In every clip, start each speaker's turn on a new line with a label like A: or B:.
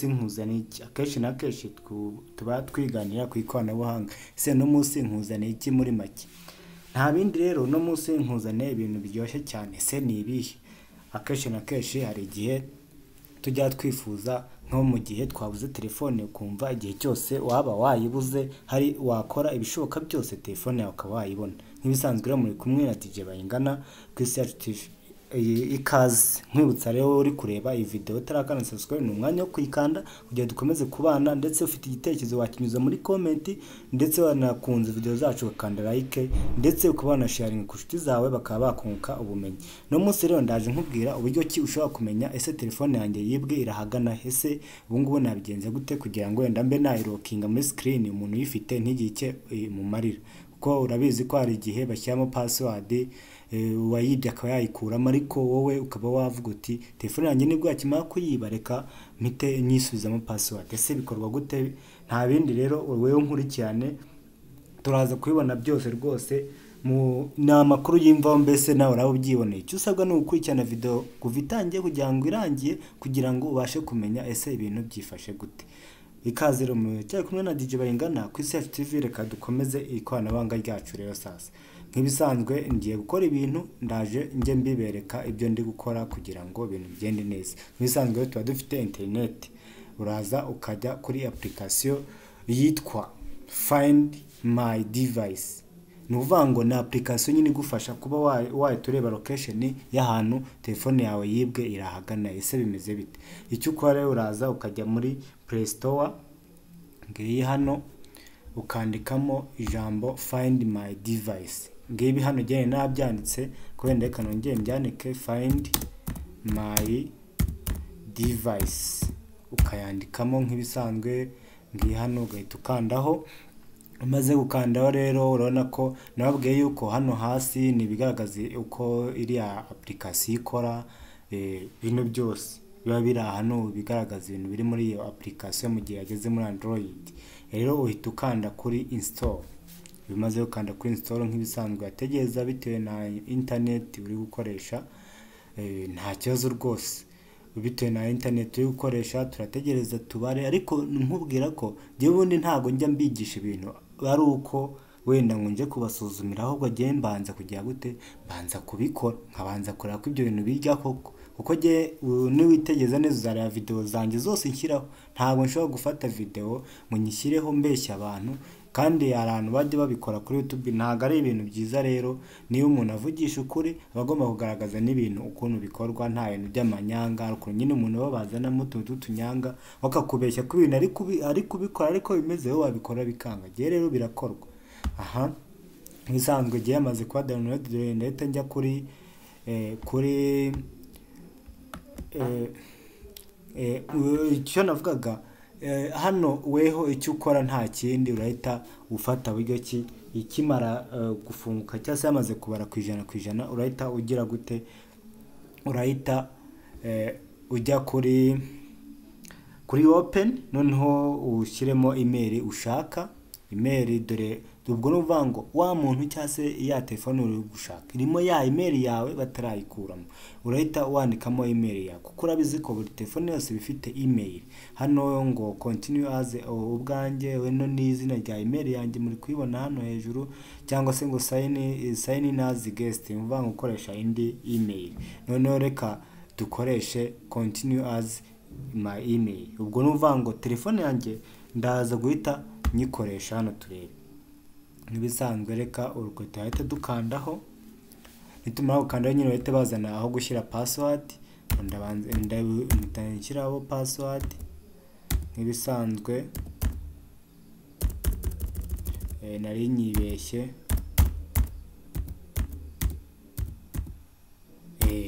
A: Nkuzaniye iki akenshi na kenshi tuba twiganira ku ikoranabuhanga. Ese no munsi nkuzaniye iki muri make? Nta bindi rero, no munsi nkuzaniye ibintu biryoshye cyane. Ese ni ibihe? Akenshi na kenshi hari igihe tujya twifuza nko mu gihe twabuze telefone, ukumva igihe cyose waba wayibuze hari wakora ibishoboka byose telefone yawe ukaba wayibona. Nk'ibisanzwe rero muri kumwe na DJ Bayingana ku Isi Yacu TV. Ikaze nkwibutsa rero uri kureba iyi video utarakanda subscribe, ni umwanya wo kuyikanda kugira dukomeze kubana, ndetse ufite igitekerezo wakinyuza muri comment, ndetse wanakunze video zacu ukanda like, ndetse ukabana sharing ku nshuti zawe bakaba bakunguka ubumenyi. No munsi rero ndaje nkubwira uburyo ki ushobora kumenya ese telefone yanjye yibwe irahagana ese ubu ngubu nabigenze gute kugira ngo wenda mbe nayirokinga muri screen umuntu uyifite ntigike mu marira. Kuko urabizi ko hari igihe bashyiramo password wayibye akaba yayikuramo, ariko wowe ukaba wavuga uti telefone yanjye nibwo yakimara kuyiba reka mpite nyisubizamo password. Ese bikorwa gute? Nta bindi rero, wowe nkurikirane turaza kubibona byose rwose ni amakuru y'imvaho, mbese nawe uraba ubyiboneye. Icyo usabwa ni ugukurikirana video kuva itangiye kugira ngo irangiye, kugira ngo ubashe kumenya ese ibintu byifashe gute. Ikaze rero mu cyari kumwe na DJ Bayingana ku Isi Yacu TV. Reka dukomeze ikoranabuhanga ryacu rero sasa. Nk'ibisanzwe ngiye gukora ibintu, ndaje njye mbibereka ibyo ndi gukora kugira ngo ibintu bigende neza. Nk'ibisanzwe tuba dufite internet, uraza ukajya kuri application yitwa Find My Device. Ni ukuvuga ngo ni application nyine igufasha kuba wahita ureba location y'ahantu telefone yawe yibwe irahagana. Ese bimeze bite? Icyo ukora rero uraza ukajya muri Play Store, ngiyi hano ukandikamo ijambo Find My Device. Ngibi hano gene nabyanditse ko wenda reka nongeye mbyandike Find My Device, ukayandikamo nk'ibisanzwe. Ngiyi hano ugahita ukandaho. Umaze gukandaho rero urabona ko nababwiye yuko hano hasi ni bigaragaza uko iriya application ikora, ibintu byose biba biri hano bigaragaza ibintu biri muri iyo application mu gihe yageze muri Android. Rero uhita ukanda kuri install. Bimaze gukanda kuri install nk'ibisanzwe yategereza bitewe na internet uri gukoresha, nta kibazo rwose. Bitewe na internet uri gukoresha turategereza tubare, ariko nkubwira ko je ubundi ntago njya mbigisha ibintu ari uko wenda ngo nje kubasuzumira, ahubwo agiye mbanza kugira gute, mbanza kubikora nkabanza kureba ko ibyo bintu bijya koko. Kuko je niwitegeza neza uzareba video zanjye zose nshyiraho. Ntabwo nshobora gufata video ngo nyishyireho mbeshya abantu, kandi abantu bajye babikora kuri YouTube. Ntago ari ibintu byiza rero. Niyo umuntu avugisha ukuri abagomba kugaragaza n'ibintu ukuntu bikorwa, nta bintu by'amanyanga. Ukuntu nyine umuntu babazana mutuntu tunyanga bakakubeshya ku bintu ari kubikora ariko bimeze wowe wabikora bikanga. Je rero birakorwa. Aha bisanzwe giye amaze kwa download, ndahita njya kuri icyo navugaga hano. Weho icyo ukora nta kindi, urahita ufata buryo ki ikimara gufunguka cyangwa se yamaze kubara ku ijana urahita ugira gute, urahita ujya kuri open, noneho ushyiremo email ushaka. Email dore ubwo nuvuga ngo wa muntu cyangwa se ya telefone uri gushaka irimo ya email yawe batarayikuramo, urahita wandikamo email yawe. Kuko urabizi ko buri telefone yose bifite email. Hano ngo continue as ubwanjye weno ni izina rya email yanjye muri kwibona hano hejuru, cyangwa se ngo sign in as guest, mvuga ngo ukoresha indi email. Noneho reka dukoreshe continue as my email. Ubwo nuvuga ngo telefone yanjye ndaza guhita nyikoresha hano turebe. Nibisanzwe reka urukote hahita dukandaho. Nitumara gukandaho nyine bahita bazana aho gushyira password. Ndashyiraho password nibisanzwe. Nari nyibeshye.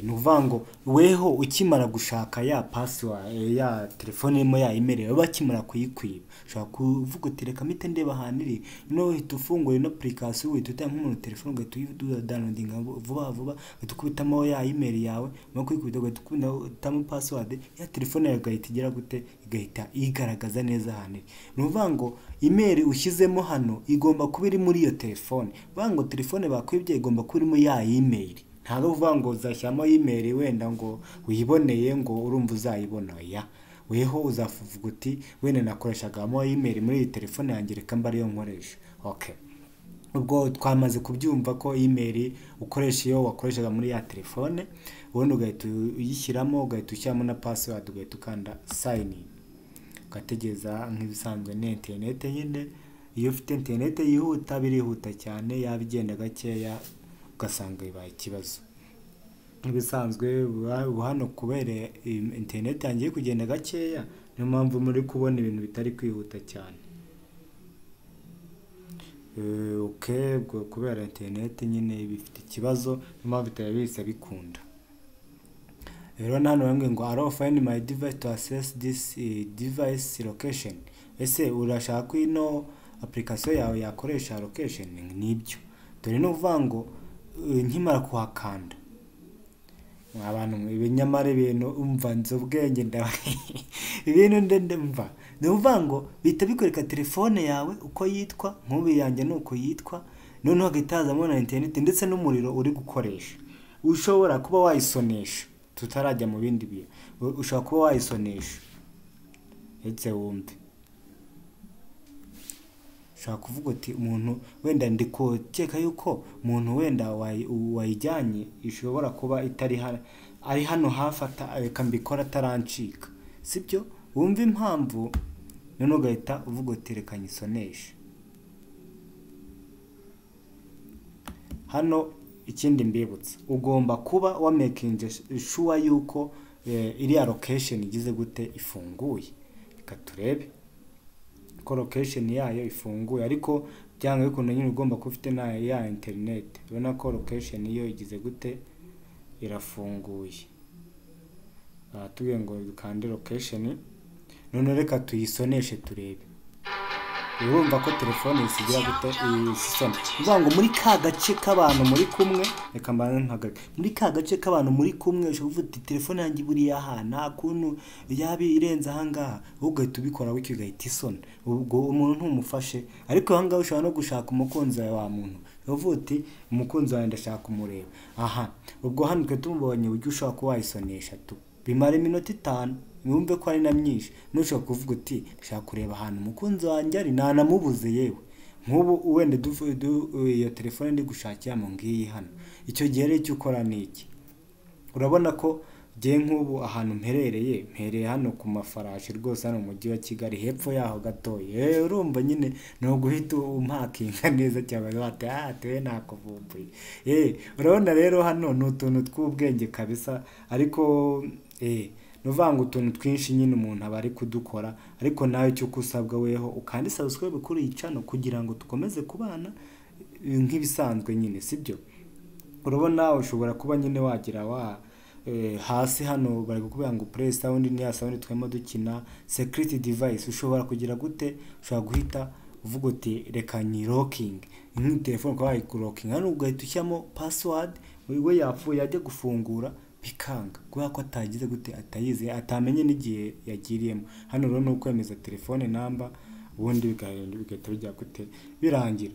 A: Nuvuga ngo weho ukimara gushaka ya password ya telefone irimo ya email bakimara kuyikwiba, ushaka kuvuga uti reka mpite ndeba ahantu no uhita ufungura ino application, uhita utanga nk'umuntu telefone ugahita downloading vuba ukubitamo ya email yawe, no kwikubita ugahita password ya telefone yawe igahita igira gute, igahita igaragaza neza ahantu. Nuvuga ngo email ushyizemo hano igomba kuba iri muri iyo telefone. Vuga ngo telefone bakwibye igomba kuba irimo ya email. Ntago uvuga ngo uzashyamo email wenda ngo uyiboneye ngo urumva uzayibona. Ya weho uzavuga uti wenda nakoreshagamo email muri iyi telefone yanjye reka mba ariyo nkoresha. Okay, ubwo twamaze kubyumva ko email ukoresha iyo wakoreshaga muri ya telefone, ubundi ugahita uyishyiramo, ugahita ushyiramo na password, ugahita ukanda sign in, ugategereza nk'ibisanzwe ni internet nyine. Iyo ufite internet yihuta birihuta cyane, yaba igenda gakeya ugasanga bibaye ikibazo. Ibisanzwe hano kubera internet yangiye kugenda gakeya, niyo mpamvu muri kubona ibintu bitari kwihuta cyane. Okay, kubera internet nyine bifite ikibazo, niyo mpamvu bitabisa bikunda. Rero nano bamwe ngo allow find my device to access this device location. Ese urashaka ino application yawe yakoresha location? Nibyo dore no kuvuga ngo nkimara kuhakanda abantu ibinyamare ibintu umva nzobwenge nda ibintu ndemva nuvuga ngo bita bikoreka telefone yawe uko yitwa, nkubi yanjye nuko yitwa, noneho agitazamo na internet ndetse n'umuriro uri gukoresha. Ushobora kuba wayisonesha, tutarajya mu bindi biye, ushobora kuba wayisonesha etse wumve. Ushaka kuvuga uti umuntu wenda ndikokeka yuko umuntu wenda wayijyanye ishobora kuba itari ari hano hafata reka mbikora tarancika, sibyo? Wumva impamvu, none ugahita uvuga uti reka nyisoneshe. Hano ikindi mbibutsa, ugomba kuba wa making sure yuko iriya location igize gute ifunguye. Reka turebe ko location yayo ifunguye, ariko byanga bikunda nyine ugomba kuba ufite na ya internet. Ubona ko location iyo igize gute irafunguye. Tugiye ngo dukande location, none reka tuyisoneshe turebe. Urumva ko telefone isigira gute isisona. Uvuga ngo muri ka gace k'abantu muri kumwe, reka mbana ntagaga. Muri ka gace k'abantu muri kumwe ushobora kuvuga telefone yanjye buri yaha nta kuntu yabi irenza ahangaha, ugahita ubikora wiki ugahita isona. Ubwo umuntu ntumufashe, ariko ahangaha ushobora no gushaka umukunzi wa muntu. Uvuga uti umukunzi wawe ndashaka umureba. Aha, ubwo hano twe tumubonye uburyo ushobora kuba wayisonesha tu. Bimara iminota 5, mwumve ko ari na myinshi. Nushaka kuvuga uti ndashaka kureba ahantu umukunzi wanjye ari, nanamubuze yewe. Nk'ubu wende iyo telefone ndi gushakira mu ngiyi hano. Icyo gihe rero icyo ukora ni iki? Urabona ko gihe nk'ubu ahantu mpereye hano ku mafarashi rwose hano mu mujyi wa Kigali hepfo yaho gatoye. Urumva nyine no guhita umpakinga neza cyane bate tewe nakuvumbuye. Urabona rero hano n'utuntu tw'ubwenge kabisa, ariko nuvanga utuntu twinshi nyine umuntu aba ari kudukora, ariko nawe cyo kusabwa weho ukandi subscribe kuri iyi channel kugira ngo tukomeze kubana nk'ibisanzwe nyine, sibyo? Urabona ushobora kuba nyine wagira hasi hano bari kukubwira ngo play sound ni ya sound twemo dukina security device. Ushobora kugira gute? Ushobora guhita uvuga uti reka ni locking nk'i telefone kwa locking, hano ugahita ushyamo password, we yapfuye ajya gufungura bikanga kubera ko atagize gute atayize atamenye n'igihe yagiriyemo. Hano rero no kwemeza telefone number, ubundi bigahita bijya gute birangira.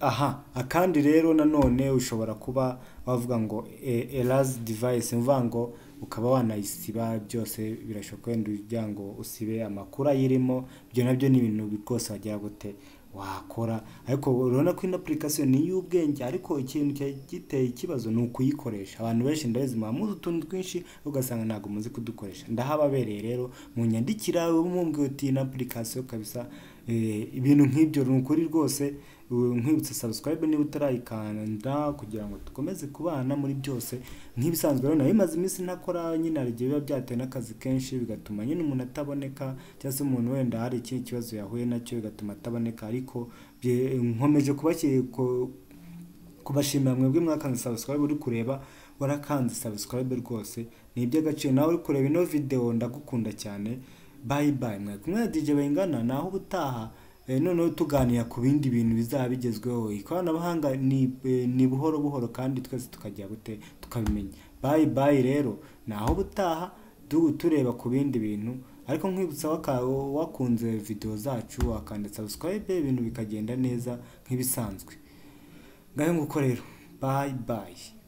A: Aha, akandi rero nanone ushobora kuba wavuga ngo erase device, mvuga ngo ukaba wanayisiba, byose birashoboka wenda ujya ngo usibe amakuru ayirimo. Byo nabyo ni ibintu bikose wagira gute wakora, ariko urabona ko ino application ni y'ubwenge, ariko ikintu giteye ikibazo ni ukuyikoresha. Abantu benshi ndabizi muzi utuntu twinshi ugasanga ntago muzi kudukoresha. Ndahababereye rero mu nyandikira umumbwe uti ino application kabisa ibintu nk'ibyo n'ukuri rwose. Nkwibutsa subscribe niba utarayikanda kugira ngo dukomeze kubana muri byose nk'ibisanzwe. Rero nayo imaze iminsi ntakora nyine arigiye biba byatewe n'akazi kenshi, bigatuma nyine umuntu ataboneka, cyangwa se umuntu wenda hari ikindi kibazo yahuye nacyo bigatuma ataboneka. Ariko nkomeje kubashimira mwebwe mwakanze subscribe uri kureba, warakanze subscribe rwose ni iby'agaciro. Nawe uri kureba ino video ndagukunda cyane. Bye bye mwe DJ Bayingana, naho ubutaha none tuganira ku bindi bintu bizaba bigezweho. Ikoranabuhanga ni buhoro buhoro kandi twese tukajya gute tukabimenya. Bye bye rero, naho ubutaha tureba ku bindi bintu. Ariko nkwibutsa wakunze video zacu wakanda subscribe, ibintu bikagenda neza nk'ibisanzwe. Ngaho nguko rero, bye bye.